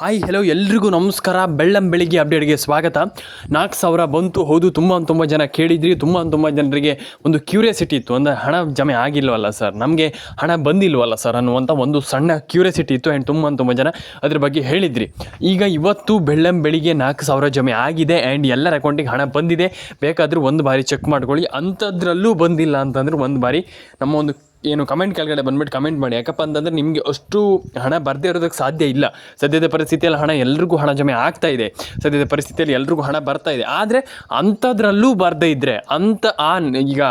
Hi hello ಎಲ್ರಿಗೂ ನಮಸ್ಕಾರ. ಬೆಳ್ಳಂಬೆಳಿಗ್ಗೆ ಅಪ್ಡೇಟ್ಗೆ ಸ್ವಾಗತ. 4,000 ಬಂತು. ಹೌದು, ತುಂಬ ಜನ ಕೇಳಿದ್ರಿ. ತುಂಬ ಜನರಿಗೆ ಒಂದು ಕ್ಯೂರಿಯಾಸಿಟಿ ಇತ್ತು, ಅಂದರೆ ಹಣ ಜಮೆ ಆಗಿಲ್ವಲ್ಲ ಸರ್, ನಮಗೆ ಹಣ ಬಂದಿಲ್ವಲ್ಲ ಸರ್ ಅನ್ನುವಂಥ ಒಂದು ಸಣ್ಣ ಕ್ಯೂರಿಯಾಸಿಟಿ ಇತ್ತು. ಆ್ಯಂಡ್ ತುಂಬ ಜನ ಅದ್ರ ಬಗ್ಗೆ ಹೇಳಿದ್ರಿ. ಈಗ ಇವತ್ತು ಬೆಳ್ಳಂಬೆಳಿಗ್ಗೆ 4,000 ಜಮೆ ಆಗಿದೆ ಆ್ಯಂಡ್ ಎಲ್ಲರ ಅಕೌಂಟಿಗೆ ಹಣ ಬಂದಿದೆ. ಬೇಕಾದರೂ ಒಂದು ಬಾರಿ ಚೆಕ್ ಮಾಡ್ಕೊಳ್ಳಿ. ಅಂಥದ್ರಲ್ಲೂ ಬಂದಿಲ್ಲ ಅಂತಂದರೆ ಒಂದು ಬಾರಿ ನಮ್ಮ ಒಂದು ಕಮೆಂಟ್ ಕೆಳಗಡೆ ಬಂದುಬಿಟ್ಟು ಕಮೆಂಟ್ ಮಾಡಿ. ಯಾಕಪ್ಪ ಅಂತಂದರೆ ನಿಮಗೆ ಅಷ್ಟು ಹಣ ಬರದೇ ಇರೋದಕ್ಕೆ ಸಾಧ್ಯ ಇಲ್ಲ. ಸದ್ಯದ ಪರಿಸ್ಥಿತಿಯಲ್ಲಿ ಎಲ್ರಿಗೂ ಹಣ ಜಮೆ ಆಗ್ತಾ ಇದೆ. ಸದ್ಯದ ಪರಿಸ್ಥಿತಿಯಲ್ಲಿ ಎಲ್ರಿಗೂ ಹಣ ಬರ್ತಾ ಇದೆ. ಆದರೆ ಅಂಥದ್ರಲ್ಲೂ ಬರದೇ ಇದ್ದರೆ ಈಗ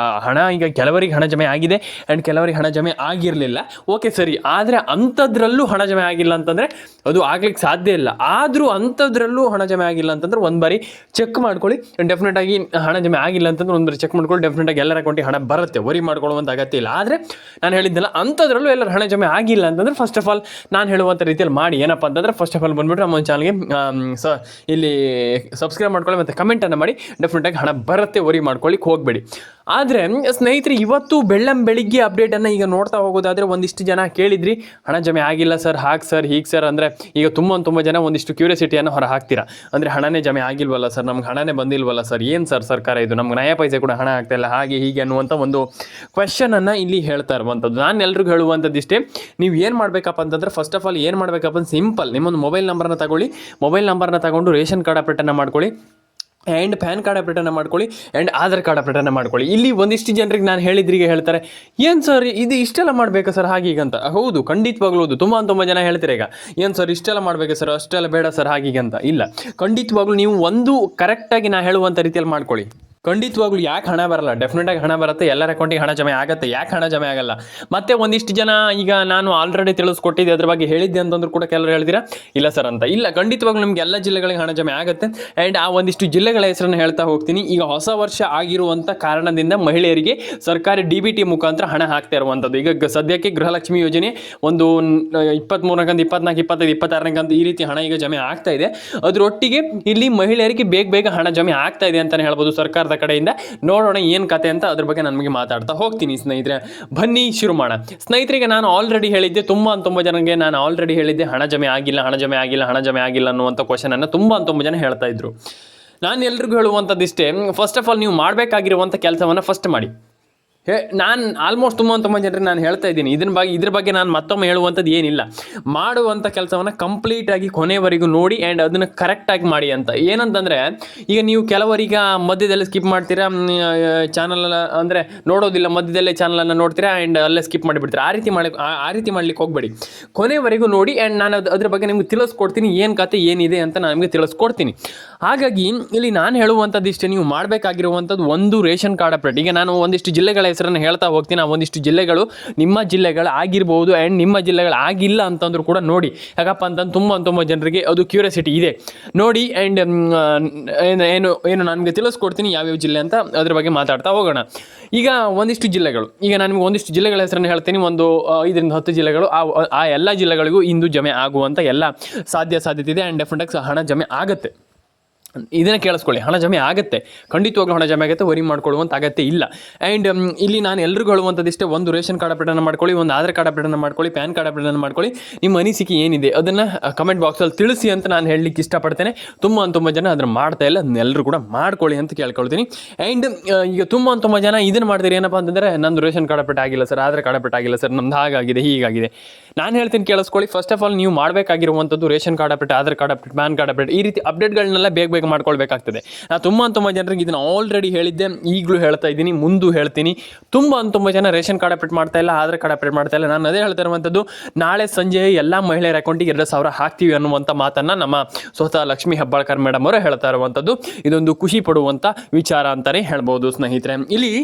ಕೆಲವರಿಗೆ ಹಣ ಜಮೆ ಆಗಿದೆ ಆ್ಯಂಡ್ ಕೆಲವರಿಗೆ ಹಣ ಜಮೆ ಆಗಿರಲಿಲ್ಲ. ಓಕೆ ಸರಿ, ಆದರೆ ಅಂಥದ್ರಲ್ಲೂ ಹಣ ಜಮೆ ಆಗಿಲ್ಲ ಅಂತಂದರೆ ಅದು ಆಗ್ಲಿಕ್ಕೆ ಸಾಧ್ಯ ಇಲ್ಲ. ಆದರೂ ಅಂಥದ್ರಲ್ಲೂ ಹಣ ಜಮೆ ಆಗಿಲ್ಲ ಅಂತಂದ್ರೆ ಒಂದು ಬಾರಿ ಚೆಕ್ ಮಾಡ್ಕೊಳ್ಳಿ. ಡೆಫಿನೆಟಾಗಿ ಹಣ ಜಮೆ ಆಗಿಲ್ಲ ಅಂತಂದ್ರೆ ಒಂದು ಬಾರಿ ಚೆಕ್ ಮಾಡ್ಕೊಳ್ಳಿ. ಡೆಫಿನೆಟಾಗಿ ಎಲ್ಲರ ಅಕೌಂಟಿಗೆ ಹಣ ಬರುತ್ತೆ, ವರಿ ಮಾಡ್ಕೊಳ್ಳುವಂಥ ಅಗತ್ಯ ಇಲ್ಲ. ಆದರೆ ನಾನು ಹೇಳಿದ್ದೆಲ್ಲ ಅಂಥದ್ರಲ್ಲೂ ಎಲ್ಲರ ಹಣ ಜಮೆ ಆಗಿಲ್ಲ ಅಂತಂದರೆ ಫಸ್ಟ್ ಆಫ್ ಆಲ್ ನಾನು ಹೇಳುವಂಥ ರೀತಿಯಲ್ಲಿ ಮಾಡಿ. ಏನಪ್ಪ ಅಂತಂದರೆ ಫಸ್ಟ್ ಆಫ್ ಆಲ್ ಬಂದುಬಿಟ್ಟು ನಮ್ಮ ಚಾನಲ್ಗೆ ಇಲ್ಲಿ ಸಬ್ಸ್ಕ್ರೈಬ್ ಮಾಡ್ಕೊಳ್ಳಿ ಮತ್ತು ಕಮೆಂಟನ್ನು ಮಾಡಿ. ಡೆಫಿನೆಟಾಗಿ ಹಣ ಬರುತ್ತೆ, ವರಿ ಮಾಡ್ಕೊಳ್ಳಿಕ್ಕೆ ಹೋಗಬೇಡಿ. ಆದರೆ ಸ್ನೇಹಿತರೆ, ಇವತ್ತು ಬೆಳ್ಳಂಬೆಳಿಗ್ಗೆ ಅಪ್ಡೇಟನ್ನು ಈಗ ನೋಡ್ತಾ ಹೋಗೋದಾದರೆ ಒಂದಿಷ್ಟು ಜನ ಕೇಳಿದ್ರಿ, ಹಣ ಜಮೆ ಆಗಿಲ್ಲ ಸರ್, ಹಾಗೆ ಸರ್, ಹೀಗೆ ಸರ್. ಅಂದರೆ ಈಗ ತುಂಬ ಜನ ಒಂದಿಷ್ಟು ಕ್ಯೂರಿಯಾಸಿಟಿಯನ್ನು ಹೊರ ಹಾಕ್ತೀರಾ. ಅಂದರೆ ಹಣನೇ ಜಮೆ ಆಗಿಲ್ವಲ್ಲ ಸರ್, ನಮ್ಗೆ ಹಣನೇ ಬಂದಿಲ್ವಲ್ಲ ಸರ್, ಏನು ಸರ್ ಸರ್ಕಾರ ಇದು, ನಮ್ಗೆ ನಯ ಪೈಸೆ ಕೂಡ ಹಣ ಆಗ್ತಾಯಿಲ್ಲ, ಹಾಗೆ ಹೀಗೆ ಅನ್ನುವಂಥ ಒಂದು ಕ್ವೆಶ್ಚನನ್ನು ಇಲ್ಲಿ ಹೇಳ್ತಾ ಇರುವಂಥದ್ದು. ನಾನು ಎಲ್ರಿಗೂ ಹೇಳುವಂಥದ್ದು ಇಷ್ಟೇ, ನೀವು ಏನು ಮಾಡಬೇಕಪ್ಪ ಅಂತಂದರೆ ಫಸ್ಟ್ ಆಫ್ ಆಲ್ ಏನು ಮಾಡಬೇಕಪ್ಪ ಅಂತ ಸಿಂಪಲ್, ನಿಮ್ಮೊಂದು ಮೊಬೈಲ್ ನಂಬರ್ನ ತಗೊಳ್ಳಿ. ಮೊಬೈಲ್ ನಂಬರ್ನ ತಗೊಂಡು ರೇಷನ್ ಕಾರ್ಡ್ ಅಪ್ಡೇಟನ್ನು ಮಾಡ್ಕೊಳ್ಳಿ ಆ್ಯಂಡ್ ಪ್ಯಾನ್ ಕಾರ್ಡ್ ಅಪ್ಡೇಟನ್ನು ಮಾಡ್ಕೊಳ್ಳಿ ಆ್ಯಂಡ್ ಆಧಾರ್ ಕಾರ್ಡ್ ಅಪ್ಡೇಟನ್ನು ಮಾಡ್ಕೊಳ್ಳಿ. ಇಲ್ಲಿ ಒಂದಿಷ್ಟು ಜನರಿಗೆ ನಾನು ಹೇಳಿದ್ರಿಗೆ ಹೇಳ್ತಾರೆ, ಏನು ಸರ್ ಇದು ಇಷ್ಟೆಲ್ಲ ಮಾಡಬೇಕಾ ಸರ್ ಹಾಗೀಗಂತ. ಹೌದು, ಖಂಡಿತವಾಗ್ಲೂ ಹೌದು. ತುಂಬ ಜನ ಹೇಳ್ತಾರೆ ಈಗ, ಏನು ಸರ್ ಇಷ್ಟೆಲ್ಲ ಮಾಡಬೇಕಾ ಸರ್, ಅಷ್ಟೆಲ್ಲ ಬೇಡ ಸರ್ ಹಾಗೀಗೆ ಅಂತ. ಇಲ್ಲ, ಖಂಡಿತವಾಗ್ಲೂ ನೀವು ಒಂದು ಕರೆಕ್ಟಾಗಿ ನಾನು ಹೇಳುವಂಥ ರೀತಿಯಲ್ಲಿ ಮಾಡ್ಕೊಳ್ಳಿ. ಖಂಡಿತವಾಗ್ಲೂ ಯಾಕೆ ಹಣ ಬರಲ್ಲ, ಡೆಫಿನೆಟಾಗಿ ಹಣ ಬರುತ್ತೆ, ಎಲ್ಲರ ಅಕೌಂಟಿಗೆ ಹಣ ಜಮೆ ಆಗುತ್ತೆ. ಯಾಕೆ ಹಣ ಜಮೆ ಆಗಲ್ಲ? ಮತ್ತೆ ಒಂದಿಷ್ಟು ಜನ ಈಗ ನಾನು ಆಲ್ರೆಡಿ ತಿಳಿಸ್ಕೊಟ್ಟಿದ್ದೆ, ಅದ್ರ ಬಗ್ಗೆ ಹೇಳಿದ್ದೆ ಅಂತಂದ್ರೂ ಕೂಡ ಕೆಲವರು ಹೇಳ್ತೀರಾ ಇಲ್ಲ ಸರ್ ಅಂತ. ಇಲ್ಲ, ಖಂಡಿತವಾಗ್ಲೂ ನಿಮ್ಗೆ ಎಲ್ಲ ಜಿಲ್ಲೆಗಳಿಗೆ ಹಣ ಜಮೆ ಆಗುತ್ತೆ. ಆ್ಯಂಡ್ ಆ ಒಂದಿಷ್ಟು ಜಿಲ್ಲೆಗಳ ಹೆಸರನ್ನು ಹೇಳ್ತಾ ಹೋಗ್ತೀನಿ. ಈಗ ಹೊಸ ವರ್ಷ ಆಗಿರುವಂಥ ಕಾರಣದಿಂದ ಮಹಿಳೆಯರಿಗೆ ಸರ್ಕಾರಿ DBT ಮುಖಾಂತರ ಹಣ ಹಾಕ್ತಾ ಇರುವಂಥದ್ದು. ಈಗ ಸದ್ಯಕ್ಕೆ ಗೃಹಲಕ್ಷ್ಮಿ ಯೋಜನೆ ಒಂದು 23ರಂದು 24, 25, 26ರಂದು ಈ ರೀತಿ ಹಣ ಈಗ ಜಮೆ ಆಗ್ತಾ ಇದೆ. ಅದರೊಟ್ಟಿಗೆ ಇಲ್ಲಿ ಮಹಿಳೆಯರಿಗೆ ಬೇಗ ಹಣ ಜಮೆ ಆಗ್ತಾ ಇದೆ ಅಂತಲೇ ಹೇಳ್ಬೋದು ಸರ್ಕಾರ ಕಡೆಯಿಂದ. ನೋಡೋಣ ಏನು ಕತೆ ಅಂತ ಅದ್ರ ಬಗ್ಗೆ ನಮಗೆ ಮಾತಾಡ್ತಾ ಹೋಗ್ತೀನಿ. ಸ್ನೇಹಿತರೆ, ಬನ್ನಿ ಶುರು ಮಾಡೋಣ. ಸ್ನೇಹಿತರಿಗೆ ನಾನು ಆಲ್ರೆಡಿ ಹೇಳಿದ್ದೆ, ತುಂಬ ಜನರಿಗೆ ನಾನು ಆಲ್ರೆಡಿ ಹೇಳಿದ್ದೆ, ಹಣ ಜಮೆ ಆಗಿಲ್ಲ ಅನ್ನುವಂಥ ಕ್ವಶನ್ ಅನ್ನು ತುಂಬ ಜನ ಹೇಳ್ತಾ ಇದ್ರು. ನಾನು ಎಲ್ರಿಗೂ ಹೇಳುವಂಥದ್ದು ಇಷ್ಟೇ, ಫಸ್ಟ್ ಆಫ್ ಆಲ್ ನೀವು ಮಾಡಬೇಕಾಗಿರುವಂಥ ಕೆಲಸವನ್ನು ಫಸ್ಟ್ ಮಾಡಿ. ನಾನು ಆಲ್ಮೋಸ್ಟ್ ತುಂಬ ಜನರಿಗೆ ನಾನು ಹೇಳ್ತಾ ಇದ್ದೀನಿ, ಇದ್ರ ಬಗ್ಗೆ ನಾನು ಮತ್ತೊಮ್ಮೆ ಹೇಳುವಂಥದ್ದು ಏನಿಲ್ಲ. ಮಾಡುವಂಥ ಕೆಲಸವನ್ನು ಕಂಪ್ಲೀಟಾಗಿ ಕೊನೆವರೆಗೂ ನೋಡಿ ಆ್ಯಂಡ್ ಅದನ್ನು ಕರೆಕ್ಟಾಗಿ ಮಾಡಿ ಅಂತ. ಏನಂತಂದರೆ ಈಗ ನೀವು ಕೆಲವರೀಗ ಮಧ್ಯದಲ್ಲೇ ಸ್ಕಿಪ್ ಮಾಡ್ತೀರಾ, ಚಾನಲ್ ಅಂದರೆ ನೋಡೋದಿಲ್ಲ, ಮಧ್ಯದಲ್ಲೇ ಚಾನಲನ್ನು ನೋಡ್ತೀರಾ ಆ್ಯಂಡ್ ಅಲ್ಲೇ ಸ್ಕಿಪ್ ಮಾಡಿಬಿಡ್ತೀರಾ. ಆ ರೀತಿ ಮಾಡ್ಲಿಕ್ಕೆ ಹೋಗಬೇಡಿ. ಕೊನೆವರೆಗೂ ನೋಡಿ ಆ್ಯಂಡ್ ನಾನು ಅದ್ರ ಬಗ್ಗೆ ನಿಮ್ಗೆ ತಿಳಿಸ್ಕೊಡ್ತೀನಿ, ಏನು ಕತೆ ಏನಿದೆ ಅಂತ ನಾನು ನಿಮಗೆ ತಿಳಿಸ್ಕೊಡ್ತೀನಿ. ಹಾಗಾಗಿ ಇಲ್ಲಿ ನಾನು ಹೇಳುವಂಥದ್ದು ಇಷ್ಟೇ, ನೀವು ಮಾಡಬೇಕಾಗಿರುವಂಥದ್ದು ಒಂದು ರೇಷನ್ ಕಾರ್ಡ್ ಅಪ್ಡೇಟ್. ಈಗ ನಾನು ಒಂದಿಷ್ಟು ಜಿಲ್ಲೆಗಳ ಹೆಸರನ್ನು ಹೇಳ್ತಾ ಹೋಗ್ತೀನಿ. ಆ ಒಂದಿಷ್ಟು ಜಿಲ್ಲೆಗಳು ನಿಮ್ಮ ಜಿಲ್ಲೆಗಳು ಆಗಿರ್ಬೋದು ಆ್ಯಂಡ್ ನಿಮ್ಮ ಜಿಲ್ಲೆಗಳು ಆಗಿಲ್ಲ ಅಂತಂದ್ರೂ ಕೂಡ ನೋಡಿ. ಯಾಕಪ್ಪ ಅಂತಂದು ತುಂಬ ಜನರಿಗೆ ಅದು ಕ್ಯೂರಿಯಾಸಿಟಿ ಇದೆ, ನೋಡಿ. ಆ್ಯಂಡ್ ಏನು ನನಗೆ ತಿಳಿಸ್ಕೊಡ್ತೀನಿ ಯಾವ್ಯಾವ ಜಿಲ್ಲೆ ಅಂತ, ಅದ್ರ ಬಗ್ಗೆ ಮಾತಾಡ್ತಾ ಹೋಗೋಣ. ಈಗ ಒಂದಿಷ್ಟು ಜಿಲ್ಲೆಗಳು, ಈಗ ನಾನು ನಿಮಗೆ ಒಂದಿಷ್ಟು ಜಿಲ್ಲೆಗಳ ಹೆಸರನ್ನು ಹೇಳ್ತೀನಿ. ಒಂದು 5ರಿಂದ 10 ಜಿಲ್ಲೆಗಳು. ಆ ಎಲ್ಲ ಜಿಲ್ಲೆಗಳಿಗೂ ಇಂದು ಜಮೆ ಆಗುವಂಥ ಎಲ್ಲ ಸಾಧ್ಯತೆ ಇದೆ ಆ್ಯಂಡ್ ಡೆಫಿನೆಟಾಗಿ ಹಣ ಜಮೆ ಆಗುತ್ತೆ. ಇದನ್ನು ಕೇಳಿಸ್ಕೊಳ್ಳಿ, ಹಣ ಜಮೆ ಆಗುತ್ತೆ, ಖಂಡಿತವಾಗ್ಲೂ ಹಣ ಜಮೆ ಆಗುತ್ತೆ, ವರಿ ಮಾಡ್ಕೊಳ್ಳುವಂಥ ಅಗತ್ಯ ಇಲ್ಲ. ಆ್ಯಂಡ್ ಇಲ್ಲಿ ನಾನು ಎಲ್ರಿಗೂ ಹೇಳುವಂಥದ್ದು ಇಷ್ಟೇ, ಒಂದು ರೇಷನ್ ಕಾರ್ಡ್ ಅಪ್ಡೇಟನ್ನು ಮಾಡ್ಕೊಳ್ಳಿ, ಒಂದು ಆಧಾರ್ ಕಾರ್ಡ್ ಅಪ್ಡೇಟನ್ನು ಮಾಡ್ಕೊಳ್ಳಿ, ಪ್ಯಾನ್ ಕಾರ್ಡ್ ಅಪ್ಡೇಟನ್ನು ಮಾಡ್ಕೊಳ್ಳಿ. ನಿಮ್ಮ ಅನಿಸಿಕೆ ಏನಿದೆ ಅದನ್ನು ಕಮೆಂಟ್ ಬಾಕ್ಸಲ್ಲಿ ತಿಳಿಸಿ ಅಂತ ನಾನು ಹೇಳಲಿಕ್ಕೆ ಇಷ್ಟಪಡ್ತೇನೆ. ತುಂಬ ಜನ ಅದನ್ನು ಮಾಡ್ತಾ ಇಲ್ಲ, ಎಲ್ಲರೂ ಕೂಡ ಮಾಡ್ಕೊಳ್ಳಿ ಅಂತ ಕೇಳ್ಕೊಳ್ತೀನಿ. ಆ್ಯಂಡ್ ಈಗ ತುಂಬ ಜನ ಇದನ್ನು ಮಾಡ್ತೀರಿ, ಏನಪ್ಪ ಅಂತಂದರೆ ನಂದು ರೇಷನ್ ಕಾರ್ಡ್ ಅಪ್ಡೇಟ್ ಆಗಿಲ್ಲ ಸರ್, ಆಧಾರ್ ಕಾರ್ಡ್ ಅಪ್ಡೇಟ್ ಆಗಿಲ್ಲ ಸರ್, ನಮ್ದು ಹಾಗಾಗಿದೆ ಹೀಗಾಗಿದೆ. ನಾನು ಹೇಳ್ತೀನಿ ಕೇಳಿಸ್ಕೊಳ್ಳಿ. ಫಸ್ಟ್ ಆಫ್ ಆಲ್ ನೀವು ಮಾಡಬೇಕಾಗಿರುವಂಥದ್ದು ration card update, Aadhaar card update, PAN card update, ಈ ರೀತಿ ಅಪ್ಡೇಟ್ಗಳನ್ನೆಲ್ಲ ಬೇಗ ಮಾಡ್ಕೊಳ್ಬೇಕಾಗ್ತದೆ. ನಾನು ತುಂಬ ಜನರಿಗೆ ಇದನ್ನು ಆಲ್ರೆಡಿ ಹೇಳಿದ್ದೆ, ಈಗಲೂ ಹೇಳ್ತಾ ಇದ್ದೀನಿ, ಮುಂದೂ ಹೇಳ್ತೀನಿ. ತುಂಬ ಜನ ರೇಷನ್ ಕಾರ್ಡ್ ಅಪ್ಡೇಟ್ ಮಾಡ್ತಾ ಇಲ್ಲ, ಆಧಾರ್ ಕಾರ್ಡ್ ಅಪ್ಡೇಟ್ ಮಾಡ್ತಾ ಇಲ್ಲ. ನಾನು ಅದೇ ಹೇಳ್ತಾ ಇರುವಂಥದ್ದು, ನಾಳೆ ಸಂಜೆ ಎಲ್ಲ ಮಹಿಳೆಯರ ಅಕೌಂಟಿಗೆ 2,000 ಹಾಕ್ತೀವಿ ಅನ್ನುವಂಥ ಮಾತನ್ನು ನಮ್ಮ ಸ್ವತಃ ಲಕ್ಷ್ಮೀ ಹೆಬ್ಬಾಳ್ಕರ್ ಮೇಡಮ್ ಅವರು ಹೇಳ್ತಾ ಇರುವಂಥದ್ದು. ಇದೊಂದು ಖುಷಿ ಪಡುವಂಥ ವಿಚಾರ ಅಂತಲೇ ಹೇಳ್ಬೋದು ಸ್ನೇಹಿತರೆ.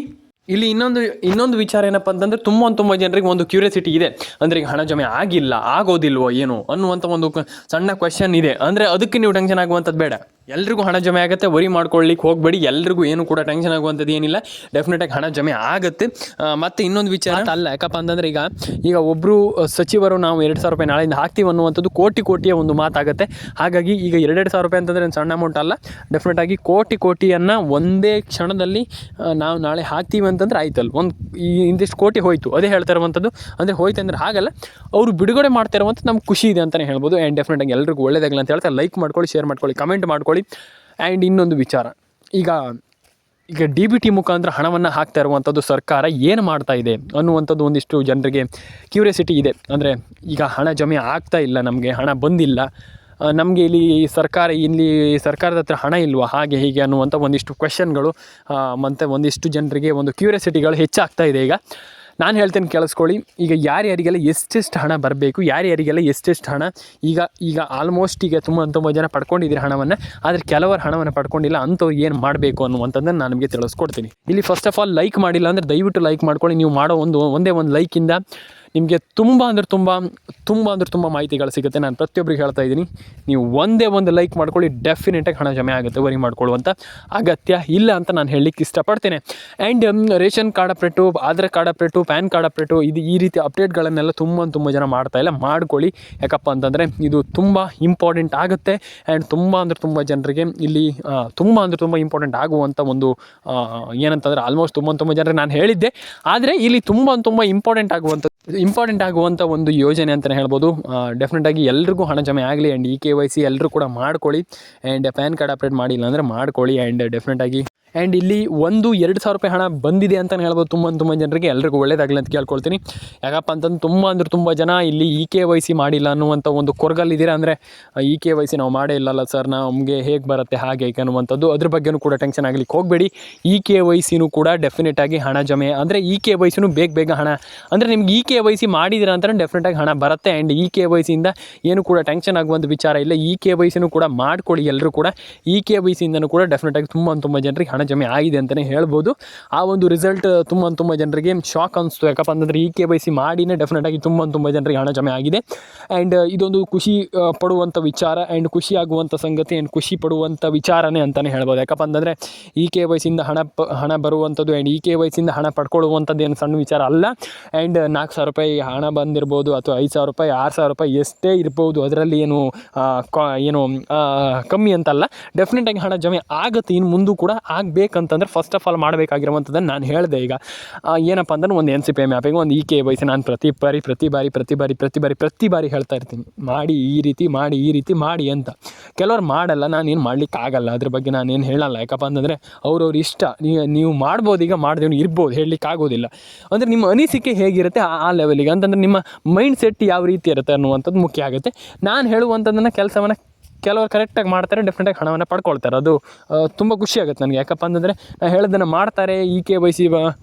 ಇಲ್ಲಿ ಇನ್ನೊಂದು ವಿಚಾರ ಏನಪ್ಪ ಅಂತಂದರೆ, ತುಂಬ ಜನರಿಗೆ ಒಂದು ಕ್ಯೂರಿಯಾಸಿಟಿ ಇದೆ. ಅಂದರೆ ಈಗ ಹಣ ಜಮೆ ಆಗೋದಿಲ್ವೋ ಏನೋ ಅನ್ನುವಂಥ ಒಂದು ಸಣ್ಣ ಕ್ವೆಶ್ಚನ್ ಇದೆ. ಅಂದರೆ ಅದಕ್ಕೆ ನೀವು ಟೆನ್ಷನ್ ಆಗುವಂಥದ್ದು ಬೇಡ. ಎಲ್ರಿಗೂ ಹಣ ಜಮೆ ಆಗುತ್ತೆ, ವರಿ ಮಾಡ್ಕೊಳ್ಳಿಕ್ಕೆ ಹೋಗಬೇಡಿ. ಎಲ್ರಿಗೂ ಏನು ಕೂಡ ಟೆನ್ಷನ್ ಆಗುವಂಥದ್ದು ಏನಿಲ್ಲ, ಡೆಫಿನೆಟಾಗಿ ಹಣ ಜಮೆ ಆಗುತ್ತೆ. ಮತ್ತು ಇನ್ನೊಂದು ವಿಚಾರ ಅಲ್ಲ, ಯಾಕಪ್ಪ ಅಂತಂದರೆ ಈಗ ಒಬ್ಬರು ಸಚಿವರು ನಾವು 2,000 ರೂಪಾಯಿ ನಾಳೆಯಿಂದ ಹಾಕ್ತೀವಿ ಅನ್ನುವಂಥದ್ದು ಕೋಟಿಯ ಒಂದು ಮಾತಾಗುತ್ತೆ. ಹಾಗಾಗಿ ಈಗ 2,000 ರೂಪಾಯಿ ಅಂತಂದರೆ ಏನು ಸಣ್ಣ ಅಮೌಂಟ್ ಅಲ್ಲ. ಡೆಫಿನೆಟಾಗಿ ಕೋಟಿಯನ್ನು ಒಂದೇ ಕ್ಷಣದಲ್ಲಿ ನಾವು ನಾಳೆ ಹಾಕ್ತೀವಿ ಅಂತಂದ್ರೆ ಆಯ್ತಲ್ಲ, ಇಂದಿಷ್ಟು ಕೋಟಿ ಹೋಯಿತು, ಅದೇ ಹೇಳ್ತಾ ಇರುವಂಥದ್ದು. ಅಂದರೆ ಹೋಯ್ತು ಅಂದರೆ ಹಾಗಲ್ಲ, ಅವರು ಬಿಡುಗಡೆ ಮಾಡ್ತಾ ಇರುವಂಥದ್ದು ನಮ್ಗೆ ಖುಷಿ ಇದೆ ಅಂತಲೇ ಹೇಳ್ಬೋದು. ಆ್ಯಂಡ್ ಡೆಫಿನೆಟಾಗಿ ಎಲ್ರಿಗೂ ಒಳ್ಳೆಯದಾಗಲಿ ಅಂತ ಹೇಳ್ತಾ ಲೈಕ್ ಮಾಡ್ಕೊಳ್ಳಿ, ಶೇರ್ ಮಾಡ್ಕೊಳ್ಳಿ, ಕಮೆಂಟ್ ಮಾಡ್ಕೊಳ್ಳಿ. ಆ್ಯಂಡ್ ಇನ್ನೊಂದು ವಿಚಾರ, ಈಗ DBT ಮುಖಾಂತರ ಹಣವನ್ನು ಹಾಕ್ತಾ ಇರುವಂಥದ್ದು ಸರ್ಕಾರ ಏನು ಮಾಡ್ತಾ ಇದೆ ಅನ್ನುವಂಥದ್ದು ಒಂದಿಷ್ಟು ಜನರಿಗೆ ಕ್ಯೂರಿಯಾಸಿಟಿ ಇದೆ. ಅಂದರೆ ಈಗ ಹಣ ಜಮೆ ಆಗ್ತಾ ಇಲ್ಲ, ನಮಗೆ ಹಣ ಬಂದಿಲ್ಲ, ನಮಗೆ ಇಲ್ಲಿ ಸರ್ಕಾರದ ಹತ್ರ ಹಣ ಇಲ್ವಾ, ಹಾಗೆ ಹೀಗೆ ಅನ್ನುವಂಥ ಒಂದಿಷ್ಟು ಕ್ವೆಶನ್ಗಳು ಮತ್ತು ಒಂದಿಷ್ಟು ಜನರಿಗೆ ಒಂದು ಕ್ಯೂರಿಯಾಸಿಟಿಗಳು ಹೆಚ್ಚಾಗ್ತಾ ಇದೆ. ಈಗ ನಾನು ಹೇಳ್ತೇನೆ, ಕೇಳಿಸ್ಕೊಳ್ಳಿ. ಈಗ ಯಾರ್ಯಾರಿಗೆಲ್ಲ ಎಷ್ಟೆಷ್ಟು ಹಣ ಬರಬೇಕು, ಯಾರ್ಯಾರಿಗೆಲ್ಲ ಎಷ್ಟೆಷ್ಟು ಹಣ ಈಗ ಆಲ್ಮೋಸ್ಟ್ ಈಗ ತುಂಬ ಜನ ಪಡ್ಕೊಂಡಿದ್ದೀರಿ ಹಣವನ್ನು, ಆದರೆ ಕೆಲವರು ಹಣವನ್ನು ಪಡ್ಕೊಂಡಿಲ್ಲ. ಅಂಥವ್ರು ಏನು ಮಾಡಬೇಕು ಅನ್ನುವಂಥದ್ದನ್ನು ನಾನು ನಿಮಗೆ ತಿಳಿಸ್ಕೊಡ್ತೀನಿ. ಇಲ್ಲಿ ಫಸ್ಟ್ ಆಫ್ ಆಲ್ ಲೈಕ್ ಮಾಡಿಲ್ಲ ಅಂದರೆ ದಯವಿಟ್ಟು ಲೈಕ್ ಮಾಡ್ಕೊಳ್ಳಿ. ನೀವು ಮಾಡೋ ಒಂದೇ ಒಂದು ಲೈಕಿಂದ ನಿಮಗೆ ತುಂಬ ಮಾಹಿತಿಗಳು ಸಿಗುತ್ತೆ. ನಾನು ಪ್ರತಿಯೊಬ್ಬರಿಗೆ ಹೇಳ್ತಾ ಇದ್ದೀನಿ, ನೀವು ಒಂದೇ ಒಂದು ಲೈಕ್ ಮಾಡ್ಕೊಳ್ಳಿ, ಡೆಫಿನೆಟಾಗಿ ಹಣ ಜಮೆ ಆಗುತ್ತೆ. ವರಿ ಮಾಡ್ಕೊಳ್ಳುವಂಥ ಅಗತ್ಯ ಇಲ್ಲ ಅಂತ ನಾನು ಹೇಳಲಿಕ್ಕೆ ಇಷ್ಟಪಡ್ತೇನೆ. And ration card update, Aadhaar card update, PAN card update, ಈ ರೀತಿ ಅಪ್ಡೇಟ್ಗಳನ್ನೆಲ್ಲ ತುಂಬ ಜನ ಮಾಡ್ತಾಯಿಲ್ಲ. ಮಾಡ್ಕೊಳ್ಳಿ. ಯಾಕಪ್ಪ ಅಂತಂದರೆ ಇದು ತುಂಬ ಇಂಪಾರ್ಟೆಂಟ್ ಆಗುತ್ತೆ. ಆ್ಯಂಡ್ ತುಂಬ ಜನರಿಗೆ ಇಲ್ಲಿ ತುಂಬ ಇಂಪಾರ್ಟೆಂಟ್ ಆಗುವಂಥ ಒಂದು ಏನಂತಂದರೆ ಆಲ್ಮೋಸ್ಟ್ ತುಂಬ ಜನರಿಗೆ ನಾನು ಹೇಳಿದ್ದೆ, ಆದರೆ ಇಲ್ಲಿ ತುಂಬ ಇಂಪಾರ್ಟೆಂಟ್ ಆಗುವಂಥ ಒಂದು ಯೋಜನೆ ಅಂತಲೇ ಹೇಳ್ಬೋದು. ಡೆಫಿನೆಟಾಗಿ ಎಲ್ರಿಗೂ ಹಣ ಜಮೆ ಆಗಲಿ. ಆ್ಯಂಡ್ KYC ಎಲ್ಲರೂ ಕೂಡ ಮಾಡ್ಕೊಳ್ಳಿ. ಆ್ಯಂಡ್ ಪ್ಯಾನ್ ಕಾರ್ಡ್ ಅಪ್ಡೇಟ್ ಮಾಡಿಲ್ಲ ಅಂದರೆ ಮಾಡ್ಕೊಳ್ಳಿ. ಆ್ಯಂಡ್ ಡೆಫಿನೆಟಾಗಿ ಆ್ಯಂಡ್ ಇಲ್ಲಿ 2,000 ರೂಪಾಯಿ ಹಣ ಬಂದಿದೆ ಅಂತಲೇ ಹೇಳ್ಬೋದು ತುಂಬ ಜನರಿಗೆ. ಎಲ್ರಿಗೂ ಒಳ್ಳೇದಾಗಲಿ ಅಂತ ಕೇಳ್ಕೊಳ್ತೀನಿ. ಯಾಕಪ್ಪ ಅಂತಂದು ತುಂಬ ಜನ ಇಲ್ಲಿ KYC ಮಾಡಿಲ್ಲ ಅನ್ನುವಂಥ ಒಂದು ಕೊರಗಲ್ಲಿದ್ದೀರಾ. ಅಂದರೆ KYC ನಾವು ಮಾಡೇ ಇಲ್ಲಲ್ಲ ಸರ್, ನಮಗೆ ಹೇಗೆ ಬರುತ್ತೆ ಹಾಗೆ ಹೇಗೆ ಅನ್ನುವಂಥದ್ದು, ಅದ್ರ ಬಗ್ಗೆನೂ ಕೂಡ ಟೆನ್ಷನ್ ಆಗಲಿಕ್ಕೆ ಹೋಗಬೇಡಿ. KYCನೂ ಕೂಡ ಡೆಫಿನೆಟಾಗಿ ಹಣ ಜಮೆ, ಅಂದರೆ KYCನೂ ಬೇಗ ಹಣ, ಅಂದರೆ ನಿಮ್ಗೆ KYC ಮಾಡಿದಿರ ಅಂತಲೇ ಡೆಫಿನೆಟಾಗಿ ಹಣ ಬರುತ್ತೆ. ಆ್ಯಂಡ್ KYCಯಿಂದ ಏನು ಕೂಡ ಟೆನ್ಷನ್ ಆಗುವಂಥ ವಿಚಾರ ಇಲ್ಲ. KYCನೂ ಕೂಡ ಮಾಡ್ಕೊಳ್ಳಿ. ಎಲ್ಲರೂ ಕೂಡ KYCಯಿಂದನೂ ಕೂಡ ಡೆಫಿನೆಟಾಗಿ ತುಂಬ ಜನರಿಗೆ ಹಣ ಜಮೆ ಆಗಿದೆ ಅಂತಲೇ ಹೇಳ್ಬೋದು. ಆ ಒಂದು ರಿಸಲ್ಟ್ ತುಂಬ ಜನರಿಗೆ ಶಾಕ್ ಅನಿಸ್ತು. ಯಾಕಪ್ಪ ಅಂತಂದರೆ KYC ಮಾಡಿನೇ ಡೆಫಿನೆಟಾಗಿ ತುಂಬ ಜನರಿಗೆ ಹಣ ಜಮೆ ಆಗಿದೆ. ಆ್ಯಂಡ್ ಇದೊಂದು ಖುಷಿ ಪಡುವಂಥ ವಿಚಾರ, ಆ್ಯಂಡ್ ಖುಷಿ ಆಗುವಂಥ ಸಂಗತಿ, ಆ್ಯಂಡ್ ಖುಷಿ ಪಡುವಂಥ ವಿಚಾರನೇ ಅಂತಲೇ ಹೇಳ್ಬೋದು. ಯಾಕಪ್ಪ ಅಂತಂದರೆ KYCಯಿಂದ ಹಣ ಬರುವಂಥದ್ದು, ಆ್ಯಂಡ್ KYCಯಿಂದ ಹಣ ಪಡ್ಕೊಳ್ಳುವಂಥದ್ದು ಏನು ಸಣ್ಣ ವಿಚಾರ ಅಲ್ಲ. ಆ್ಯಂಡ್ 4,000 ರೂಪಾಯಿ ಹಣ ಬಂದಿರ್ಬೋದು, ಅಥವಾ 5,000 ರೂಪಾಯಿ, 6,000 ರೂಪಾಯಿ ಎಷ್ಟೇ ಇರ್ಬೋದು, ಅದರಲ್ಲಿ ಏನು ಕಮ್ಮಿ ಅಂತಲ್ಲ. ಡೆಫಿನೆಟಾಗಿ ಹಣ ಜಮೆ ಆಗುತ್ತೆ. ಇನ್ನು ಮುಂದೂ ಕೂಡ ಆಗಬೇಕಂತಂದ್ರೆ ಫಸ್ಟ್ ಆಫ್ ಆಲ್ ಮಾಡಬೇಕಾಗಿರುವಂಥದ್ದನ್ನು ನಾನು ಹೇಳಿದೆ. ಈಗ ಏನಪ್ಪ ಅಂದ್ರೆ ಒಂದು NCPI ಮ್ಯಾಪಿಗೆ ಒಂದು KYC ನಾನು ಪ್ರತಿ ಬಾರಿ ಹೇಳ್ತಾ ಇರ್ತೀನಿ, ಮಾಡಿ ಈ ರೀತಿ ಮಾಡಿ ಅಂತ. ಕೆಲವ್ರು ಮಾಡಲ್ಲ, ನಾನೇನು ಮಾಡ್ಲಿಕ್ಕೆ ಆಗಲ್ಲ, ಅದ್ರ ಬಗ್ಗೆ ನಾನೇನು ಹೇಳಲ್ಲ. ಯಾಕಪ್ಪ ಅಂತಂದರೆ ಅವ್ರವ್ರ ಇಷ್ಟ. ನೀವು ಮಾಡ್ಬೋದು, ಈಗ ಮಾಡಿದವನು ಇರ್ಬೋದು, ಹೇಳಲಿಕ್ಕೆ ಆಗೋದಿಲ್ಲ. ಅಂದರೆ ನಿಮ್ಮ ಅನಿಸಿಕೆ ಹೇಗಿರುತ್ತೆ ಆ ಲೆವೆಲಿಗೆ, ಅಂತಂದರೆ ನಿಮ್ಮ ಮೈಂಡ್ ಸೆಟ್ ಯಾವ ರೀತಿ ಇರುತ್ತೆ ಅನ್ನುವಂಥದ್ದು ಮುಖ್ಯ ಆಗುತ್ತೆ. ನಾನು ಹೇಳುವಂಥದ್ದನ್ನು ಕೆಲಸವನ್ನು ಕೆಲವರು ಕರೆಕ್ಟಾಗಿ ಮಾಡ್ತಾರೆ, ಡೆಫಿನೆಟಾಗಿ ಹಣವನ್ನು ಪಡ್ಕೊಳ್ತಾರೆ. ಅದು ತುಂಬ ಖುಷಿಯಾಗುತ್ತೆ ನನಗೆ. ಯಾಕಪ್ಪ ಅಂತಂದರೆ ನಾನು ಹೇಳೋದನ್ನು ಮಾಡ್ತಾರೆ, KYC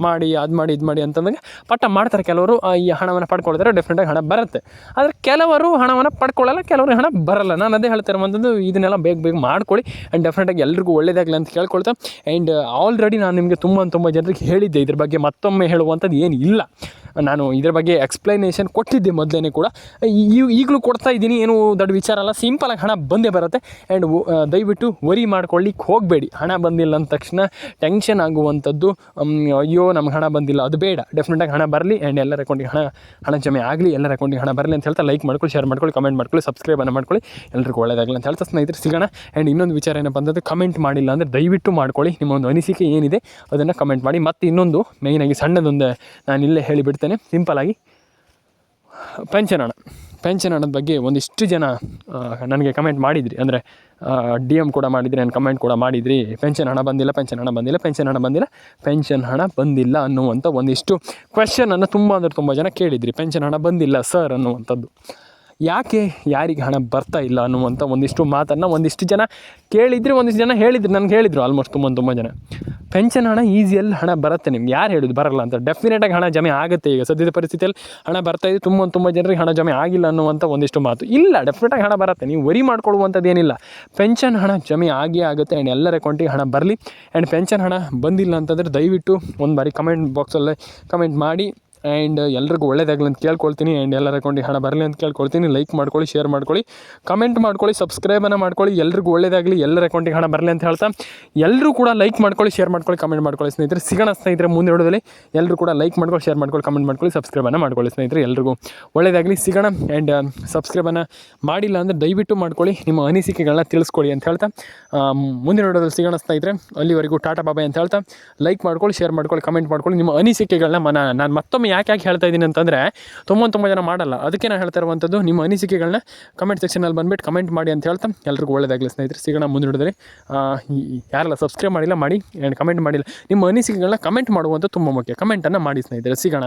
ಮಾಡಿ ಅದು ಮಾಡಿ ಇದು ಮಾಡಿ ಅಂತಂದಾಗ ಪಟ್ಟ ಮಾಡ್ತಾರೆ. ಕೆಲವರು ಈ ಹಣವನ್ನು ಪಡ್ಕೊಳ್ತಾರೆ, ಡೆಫಿನೆಟಾಗಿ ಹಣ ಬರುತ್ತೆ. ಆದರೆ ಕೆಲವರು ಹಣವನ್ನು ಪಡ್ಕೊಳ್ಳಲ್ಲ, ಕೆಲವರು ಹಣ ಬರಲ್ಲ. ನಾನು ಅದೇ ಹೇಳ್ತಿರುವಂಥದ್ದು, ಇದನ್ನೆಲ್ಲ ಬೇಗ ಮಾಡ್ಕೊಳ್ಳಿ. ಆ್ಯಂಡ್ ಡೆಫಿನೆಟಾಗಿ ಎಲ್ರಿಗೂ ಒಳ್ಳೆಯದಾಗಲಿ ಅಂತ ಕೇಳ್ಕೊಳ್ತಾ. ಆ್ಯಂಡ್ ಆಲ್ರೆಡಿ ನಾನು ನಿಮಗೆ ತುಂಬ ಜನರಿಗೆ ಹೇಳಿದ್ದೆ, ಇದ್ರ ಬಗ್ಗೆ ಮತ್ತೊಮ್ಮೆ ಹೇಳುವಂಥದ್ದು ಏನು ಇಲ್ಲ. ನಾನು ಇದ್ರ ಬಗ್ಗೆ ಎಕ್ಸ್ಪ್ಲನೇಷನ್ ಕೊಟ್ಟಿದ್ದೆ ಮೊದಲೇ ಕೂಡ, ಈಗಲೂ ಕೊಡ್ತಾ ಇದ್ದೀನಿ. ಏನು ದೊಡ್ಡ ವಿಚಾರ ಅಲ್ಲ, ಸಿಂಪಲಾಗಿ ಹಣ ಬಂದೇ ಬರುತ್ತೆ. ಆ್ಯಂಡ್ ದಯವಿಟ್ಟು ವರಿ ಮಾಡ್ಕೊಳ್ಳಿಕ್ಕೆ ಹೋಗಬೇಡಿ. ಹಣ ಬಂದಿಲ್ಲ ಅಂದ ತಕ್ಷಣ ಟೆನ್ಷನ್ ಆಗುವಂಥದ್ದು, ಅಯ್ಯೋ ನಮ್ಗೆ ಹಣ ಬಂದಿಲ್ಲ, ಅದು ಬೇಡ. ಡೆಫಿನೆಟಾಗಿ ಹಣ ಬರಲಿ. ಆ್ಯಂಡ್ ಎಲ್ಲರ ಅಕೌಂಟಿಗೆ ಹಣ ಜಮೆ ಆಗಲಿ, ಎಲ್ಲರ ಅಕೌಂಟಿಗೆ ಹಣ ಬರಲಿ ಅಂತ ಹೇಳ್ತಾ ಲೈಕ್ ಮಾಡ್ಕೊಳ್ಳಿ, ಶೇರ್ ಮಾಡ್ಕೊಳ್ಳಿ, ಕಮೆಂಟ್ ಮಾಡ್ಕೊಳ್ಳಿ, ಸಬ್ಸ್ಕ್ರೈಬನ್ನು ಮಾಡ್ಕೊಳ್ಳಿ. ಎಲ್ರಿಗೂ ಒಳ್ಳೆಯದಾಗಲಿ ಅಂತ ಹೇಳ್ತಾ ಸ್ನೇಹಿತರೆ ಸಿಗೋಣ. ಆ್ಯಂಡ್ ಇನ್ನೊಂದು ವಿಚಾರ ಏನಪ್ಪ ಅಂತಂದರೆ, ಕಮೆಂಟ್ ಮಾಡಿಲ್ಲ ಅಂದರೆ ದಯವಿಟ್ಟು ಮಾಡ್ಕೊಳ್ಳಿ. ನಿಮ್ಮ ಒಂದು ಅನಿಸಿಕೆ ಏನಿದೆ ಅದನ್ನು ಕಮೆಂಟ್ ಮಾಡಿ. ಮತ್ತು ಇನ್ನೊಂದು ಮೇಯ್ನಾಗಿ ಸಣ್ಣದೊಂದು ನಾನು ಇಲ್ಲೇ ಹೇಳಿಬಿಡ್ತೇನೆ ಸಿಂಪಲಾಗಿ, ಪೆನ್ಷನ್ ಹಣದ ಬಗ್ಗೆ ಒಂದಿಷ್ಟು ಜನ ನನಗೆ ಕಮೆಂಟ್ ಮಾಡಿದ್ರಿ. ಅಂದರೆ DM ಕೂಡ ಮಾಡಿದ್ರಿ, ನಾನು ಕಮೆಂಟ್ ಕೂಡ ಮಾಡಿದ್ರಿ, ಪೆನ್ಷನ್ ಹಣ ಬಂದಿಲ್ಲ ಅನ್ನುವಂಥ ಒಂದಿಷ್ಟು ಕ್ವೆಶ್ಚನನ್ನು ತುಂಬ ಜನ ಕೇಳಿದ್ರಿ. ಪೆನ್ಷನ್ ಹಣ ಬಂದಿಲ್ಲ ಸರ್ ಅನ್ನುವಂಥದ್ದು. ಯಾಕೆ, ಯಾರಿಗೆ ಹಣ ಬರ್ತಾ ಇಲ್ಲ ಅನ್ನುವಂಥ ಒಂದಿಷ್ಟು ಮಾತನ್ನು ಒಂದಿಷ್ಟು ಜನ ಕೇಳಿದ್ರಿ, ಒಂದಿಷ್ಟು ಜನ ಹೇಳಿದ್ರು, ನನಗೆ ಹೇಳಿದರು ಆಲ್ಮೋಸ್ಟ್ ತುಂಬ ಜನ. ಪೆನ್ಷನ್ ಹಣ ಈಸಿಯಲ್ಲಿ ಹಣ ಬರುತ್ತೆ, ನಿಮ್ಗೆ ಯಾರು ಹೇಳಿದ್ರು ಬರಲ್ಲ ಅಂತ. ಡೆಫಿನೆಟಾಗಿ ಹಣ ಜಮೆ ಆಗುತ್ತೆ. ಈಗ ಸದ್ಯದ ಪರಿಸ್ಥಿತಿಯಲ್ಲಿ ಹಣ ಬರ್ತಾ ಇದೆ, ತುಂಬ ಜನರಿಗೆ ಹಣ ಜಮೆ ಆಗಿಲ್ಲ ಅನ್ನುವಂಥ ಒಂದಿಷ್ಟು ಮಾತು ಇಲ್ಲ. ಡೆಫಿನೆಟಾಗಿ ಹಣ ಬರುತ್ತೆ, ನೀವು ವರಿ ಮಾಡ್ಕೊಳ್ಳುವಂಥದ್ದು ಏನಿಲ್ಲ. ಪೆನ್ಷನ್ ಹಣ ಜಮೆ ಆಗುತ್ತೆ. ಆ್ಯಂಡ್ ಎಲ್ಲರ ಅಕೌಂಟಿಗೆ ಹಣ ಬರಲಿ. ಆ್ಯಂಡ್ ಪೆನ್ಷನ್ ಹಣ ಬಂದಿಲ್ಲ ಅಂತಂದರೆ ದಯವಿಟ್ಟು ಒಂದು ಬಾರಿ ಕಮೆಂಟ್ ಬಾಕ್ಸಲ್ಲಿ ಕಮೆಂಟ್ ಮಾಡಿ. ಆ್ಯಂಡ್ ಎಲ್ರಿಗೂ ಒಳ್ಳೇದಾಗಲಿ ಅಂತ ಕೇಳ್ಕೊಳ್ತೀನಿ. ಆ್ಯಂಡ್ ಎಲ್ಲರ ಅಕೌಂಟಿಗೆ ಹಣ ಬರಲಿ ಅಂತ ಕೇಳ್ಕೊಳ್ತೀನಿ. ಲೈಕ್ ಮಾಡ್ಕೊಳ್ಳಿ, ಶೇರ್ ಮಾಡ್ಕೊಳ್ಳಿ, ಕಮೆಂಟ್ ಮಾಡ್ಕೊಳ್ಳಿ, ಸಬ್ಸ್ಕ್ರೈಬನ್ನು ಮಾಡ್ಕೊಳ್ಳಿ. ಎಲ್ರಿಗೂ ಒಳ್ಳೇದಾಗಲಿ, ಎಲ್ಲರ ಅಕೌಂಟಿಗೆ ಹಣ ಬರಲಿ ಅಂತ ಹೇಳ್ತಾ ಎಲ್ಲರೂ ಕೂಡ ಲೈಕ್ ಮಾಡ್ಕೊಳ್ಳಿ, ಶೇರ್ ಮಾಡ್ಕೊಳ್ಳಿ, ಕಮೆಂಟ್ ಮಾಡ್ಕೊಳ್ಳಿ ಸ್ನೇಹಿತರೆ. ಸಿಗೋಣ ಸ್ನೇಹಿತರೆ ಮುಂದೆ ವಿಡಿಯೋದಲ್ಲಿ. ಎಲ್ಲರೂ ಕೂಡ ಲೈಕ್ ಮಾಡ್ಕೊಳ್ಳಿ, ಶೇರ್ ಮಾಡ್ಕೊಳ್ಳಿ, ಕಮೆಂಟ್ ಮಾಡ್ಕೊಳ್ಳಿ, ಸಬ್ಸ್ಕ್ರೈಬನ್ನು ಮಾಡ್ಕೊಳ್ಳಿ ಸ್ನೇಹಿತರೆ. ಎಲ್ರಿಗೂ ಒಳ್ಳೇದಾಗಲಿ, ಸಿಗೋಣ. ಆ್ಯಂಡ್ ಸಬ್ಸ್ಕ್ರೈಬನ್ನು ಮಾಡಿಲ್ಲ ಅಂದರೆ ದಯವಿಟ್ಟು ಮಾಡ್ಕೊಳ್ಳಿ, ನಿಮ್ಮ ಅನಿಸಿಕೆಗಳನ್ನ ತಿಳಿಸ್ಕೊಳ್ಳಿ ಅಂತ ಹೇಳ್ತಾ ಮುಂದಿನ ವಿಡಿಯೋದಲ್ಲಿ ಸಿಗೋಣ ಸ್ನೇಹಿತರೆ. ಅಲ್ಲಿವರೆಗೂ ಟಾಟಾ ಬಾಬಾಯ್ ಅಂತ ಹೇಳ್ತಾ ಲೈಕ್ ಮಾಡ್ಕೊಳ್ಳಿ, ಶೇರ್ ಮಾಡ್ಕೊಳ್ಳಿ, ಕಮೆಂಟ್ ಮಾಡ್ಕೊಳ್ಳಿ. ನಿಮ್ಮ ಅನಿಸಿಕೆಗಳನ್ನ ನಾನು ಮತ್ತೊಮ್ಮೆ ಯಾಕೆ ಹೇಳ್ತಾ ಇದ್ದೀನಿ ಅಂತಂದರೆ ತುಂಬ ಜನ ಮಾಡಲ್ಲ, ಅದಕ್ಕೆ ನಾನು ಹೇಳ್ತಾ ಇರುವಂಥದ್ದು. ನಿಮ್ಮ ಅನಿಸಿಕೆಗಳನ್ನ ಕಮೆಂಟ್ ಸೆಕ್ಷನಲ್ಲಿ ಬಂದುಬಿಟ್ಟು ಕಮೆಂಟ್ ಮಾಡಿ ಅಂತ ಹೇಳ್ತಾ ಎಲ್ರಿಗೂ ಒಳ್ಳೇದಾಗಲಿ ಸ್ನೇಹಿತರೆ. ಸಿಗೋಣ ಮುಂದೆ ವಿಡಿಯೋದಲ್ಲಿ. ಯಾರೆಲ್ಲ ಸಬ್ಸ್ಕ್ರೈಬ್ ಮಾಡಿಲ್ಲ ಮಾಡಿ, ಆ್ಯಂಡ್ ಕಮೆಂಟ್ ಮಾಡಿಲ್ಲ, ನಿಮ್ಮ ಅನಿಸಿಕೆಗಳನ್ನ ಕಮೆಂಟ್ ಮಾಡುವಂಥ ತುಂಬ ಮುಖ್ಯ. ಕಮೆಂಟನ್ನು ಮಾಡಿ ಸ್ನೇಹಿತರೆ. ಸಿಗೋಣ.